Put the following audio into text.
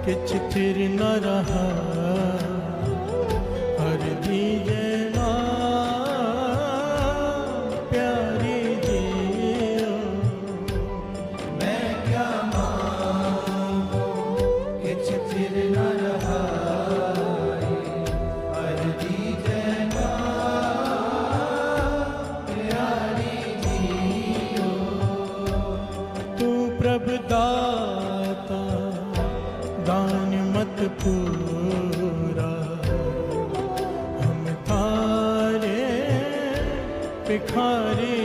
किछ थिर न रहा हर दीजे ना प्यारी जियो। मैं क्या मांगू किछ थिर न रहा हर दीजे ना प्यारी जियो। तू प्रभु दाता दान मत पूरा हम थारे भिखारी